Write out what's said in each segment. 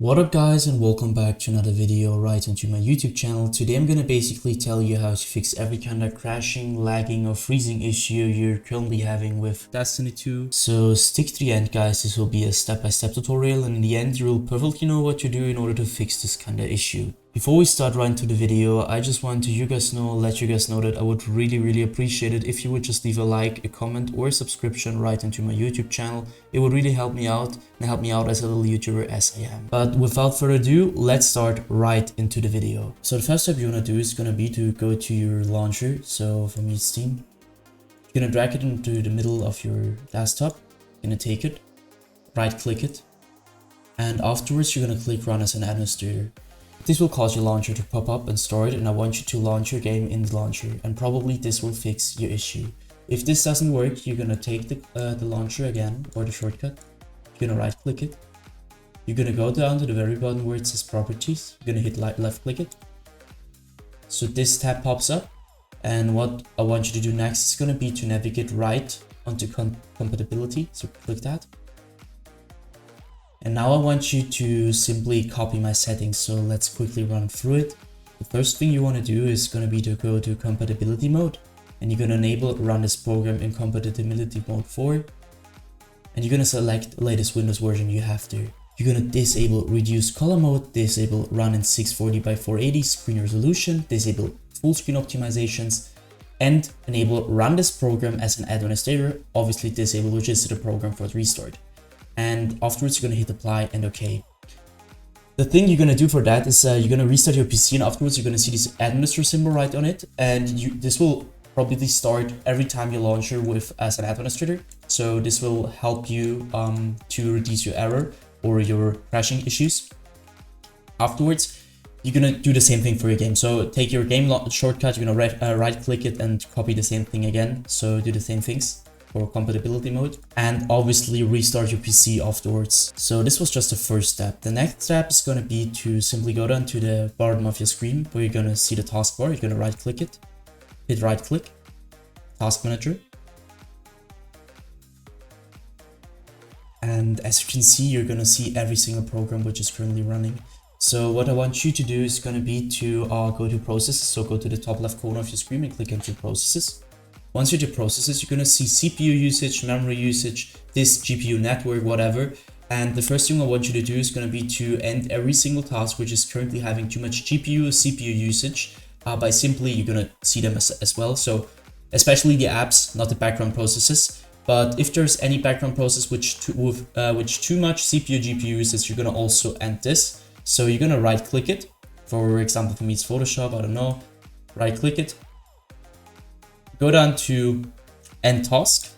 What up guys, and welcome back to another video right onto my YouTube channel. Today I'm gonna basically tell you how to fix every kind of crashing, lagging or freezing issue you're currently having with Destiny 2. So stick to the end guys, this will be a step-by-step tutorial, and in the end you'll perfectly know what to do in order to fix this kind of issue. Before we start right into the video, I just want to let you guys know that I would really appreciate it if you would just leave a like, a comment or a subscription right into my YouTube channel. It would really help me out and help me out as a little YouTuber as I am. But without further ado, let's start right into the video. So the first step you want to do is going to be to go to your launcher. So for me it's Steam. You're going to drag it into the middle of your desktop. You're going to take it, right click it, and afterwards you're going to click run as an administrator. This will cause your launcher to pop up and store it, and I want you to launch your game in the launcher, and probably this will fix your issue. If this doesn't work, you're gonna take the launcher again, or the shortcut. You're gonna right click it. You're gonna go down to the very bottom where it says properties. You're gonna hit left click it. So this tab pops up, and what I want you to do next is gonna be to navigate right onto compatibility. So click that. And now I want you to simply copy my settings, so let's quickly run through it. The first thing you want to do is going to be to go to compatibility mode, and you're going to enable run this program in compatibility mode 4, and you're going to select the latest Windows version you have there. You're going to disable reduce color mode, disable run in 640 by 480 screen resolution, disable full screen optimizations, and enable run this program as an administrator, obviously disable which is the program for the restart. And afterwards you're going to hit apply and OK. The thing you're going to do for that is you're going to restart your PC, and afterwards you're going to see this administrator symbol right on it, and this will probably start every time you launch it with as an administrator. So this will help you to reduce your error or your crashing issues. Afterwards you're going to do the same thing for your game. So take your game shortcut, you're going to right click it and copy the same thing again. So do the same things for compatibility mode, and obviously restart your PC afterwards. So this was just the first step. The next step is going to be to simply go down to the bottom of your screen where you're going to see the taskbar. You're going to right click it, hit right click, task manager. And as you can see, you're going to see every single program which is currently running. So what I want you to do is going to be to go to processes. So go to the top left corner of your screen and click into processes. Once you're to processes, you're going to see CPU usage, memory usage, disk, GPU, network, whatever. And the first thing I want you to do is going to be to end every single task which is currently having too much GPU or CPU usage by simply, you're going to see them as well. So especially the apps, not the background processes. But if there's any background process which too much CPU, GPU usage, you're going to also end this. So you're going to right click it. For example, for me it's Photoshop, I don't know. Right click it. Go down to end task,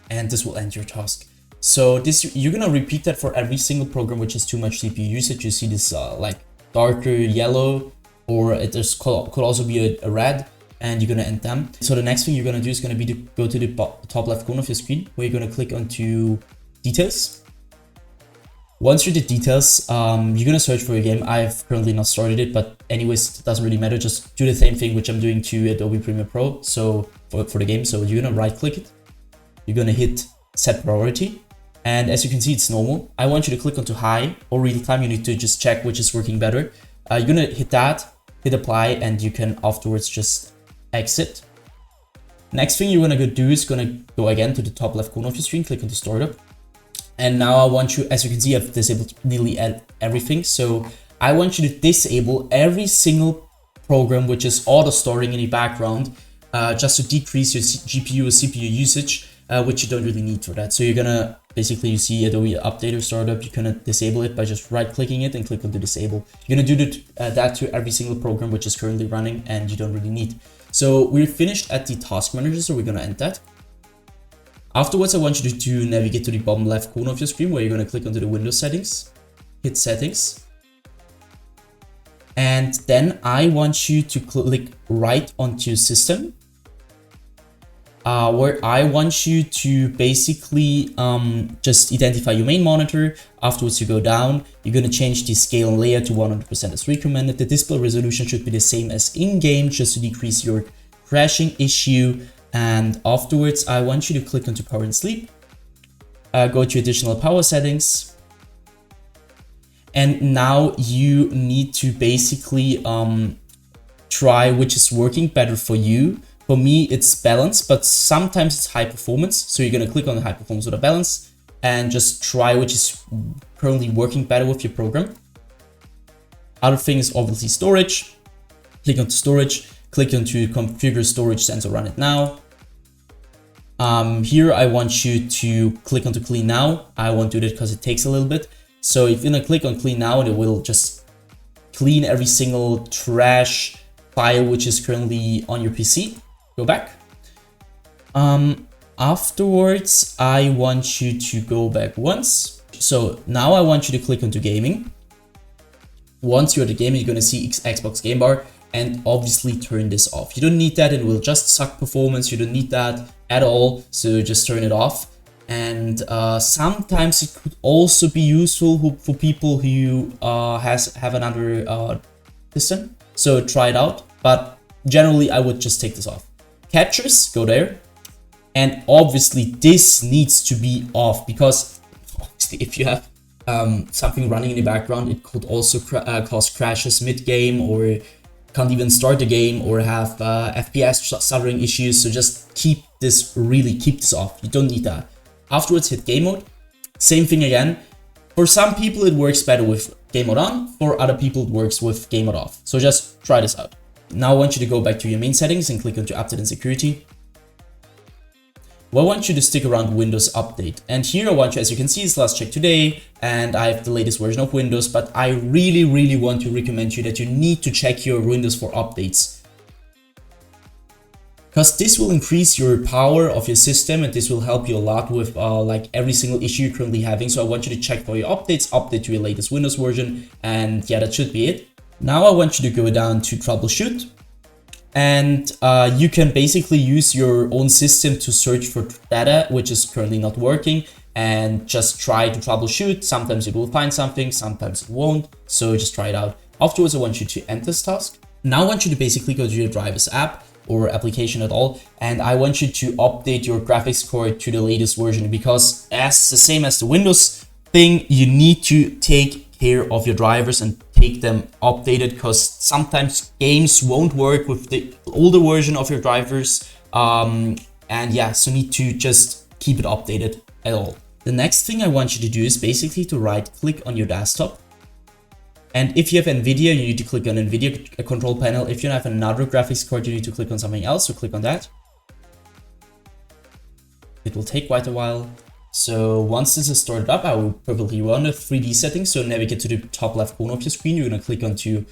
and this will end your task. So this, you're gonna repeat that for every single program which has too much CPU usage. You see this like darker yellow, or could also be a red, and you're gonna end them. So the next thing you're gonna do is gonna be to go to the top left corner of your screen where you're gonna click onto details. Once you're the details, you're gonna search for your game. I've currently not started it, but anyways, it doesn't really matter. Just do the same thing which I'm doing to Adobe Premiere Pro. So for the game, so you're gonna right click it. You're gonna hit set priority, and as you can see, it's normal. I want you to click onto high or real time. You need to just check which is working better. You're gonna hit that, hit apply, and you can afterwards just exit. Next thing you're gonna do is gonna go again to the top left corner of your screen, click on the startup. And now I want you, as you can see, I've disabled nearly everything. So I want you to disable every single program which is auto storing in the background, just to decrease your GPU or CPU usage, which you don't really need for that. So you're gonna basically, you see Adobe Updater Startup, you're gonna disable it by just right clicking it and click on to disable. You're gonna do that to every single program which is currently running and you don't really need. So we're finished at the task manager, so we're gonna end that. Afterwards, I want you to navigate to the bottom left corner of your screen where you're going to click onto the Windows settings, hit settings. And then I want you to click right onto system, where I want you to basically just identify your main monitor. Afterwards, you go down, you're going to change the scale and layer to 100% as recommended. The display resolution should be the same as in-game, just to decrease your crashing issue. And afterwards, I want you to click onto power and sleep, go to additional power settings, And now you need to basically try which is working better for you. For me, it's balance, but sometimes it's high performance. So you're gonna click on the high performance or the balance and just try which is currently working better with your program. Other thing is obviously storage. Click on storage, click onto configure storage sensor, run it now. Here I want you to click onto clean now. I won't do that because it takes a little bit. So if you're gonna click on clean now, it will just clean every single trash file which is currently on your PC. Go back. Afterwards, I want you to go back once. So now I want you to click onto gaming. Once you're at the gaming, you're gonna see Xbox game bar, and obviously turn this off. You don't need that, it will just suck performance. You don't need that at all, so just turn it off. And sometimes it could also be useful for people who have another system. So try it out, but generally I would just take this off. Captures, go there. And obviously this needs to be off, because obviously if you have something running in the background, it could also cause crashes mid-game, or can't even start the game, or have FPS stuttering issues. So just keep this off. You don't need that. Afterwards, hit game mode. Same thing again. For some people, it works better with game mode on. For other people, it works with game mode off. So just try this out. Now I want you to go back to your main settings and click onto update and security. Well, I want you to stick around Windows Update. And here I want you, as you can see, it's last check today, and I have the latest version of Windows, but I really want to recommend you that you need to check your Windows for updates. Because this will increase your power of your system, and this will help you a lot with like every single issue you're currently having. So I want you to check for your updates, update to your latest Windows version, and yeah, that should be it. Now I want you to go down to troubleshoot. And you can basically use your own system to search for data which is currently not working, and just try to troubleshoot. Sometimes it will find something, sometimes it won't. So just try it out. Afterwards, I want you to end this task. Now I want you to basically go to your drivers app or application at all, and I want you to update your graphics card to the latest version, because as the same as the Windows thing, you need to take care of your drivers and take them updated, because sometimes games won't work with the older version of your drivers, and yeah, so need to just keep it updated at all. The next thing I want you to do is basically to right click on your desktop, and if you have NVIDIA, you need to click on NVIDIA control panel. If you have another graphics card, you need to click on something else, so click on that. It will take quite a while. So once this is started up, I will perfectly run the 3D settings. So navigate to the top left corner of your screen. You're gonna click onto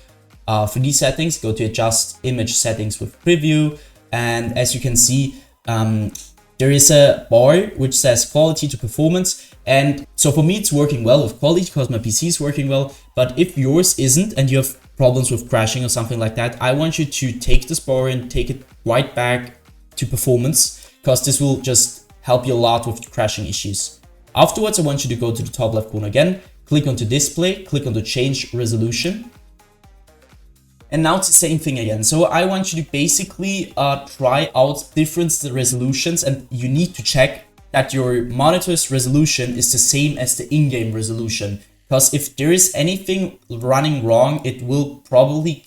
3D settings, go to adjust image settings with preview. And as you can see, there is a bar which says quality to performance. And so for me, it's working well with quality because my PC is working well. But if yours isn't and you have problems with crashing or something like that, I want you to take this bar and take it right back to performance, because this will just help you a lot with crashing issues. Afterwards, I want you to go to the top left corner again, click onto display, click on the change resolution. And now it's the same thing again. So I want you to basically try out different resolutions, and you need to check that your monitor's resolution is the same as the in-game resolution. Because if there is anything running wrong, it will probably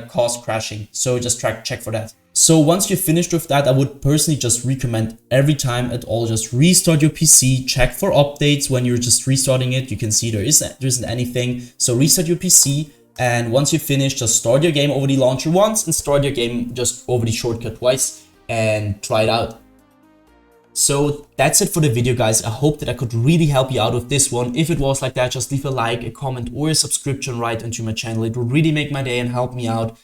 cause crashing. So just check for that. So once you're finished with that, I would personally just recommend every time at all, just restart your PC, check for updates. When you're just restarting it, you can see there isn't anything. So restart your PC, and once you finish, just start your game over the launcher once and start your game just over the shortcut twice and try it out. So that's it for the video, guys. I hope that I could really help you out with this one. If it was like that, just leave a like, a comment, or a subscription right into my channel. It will really make my day and help me out.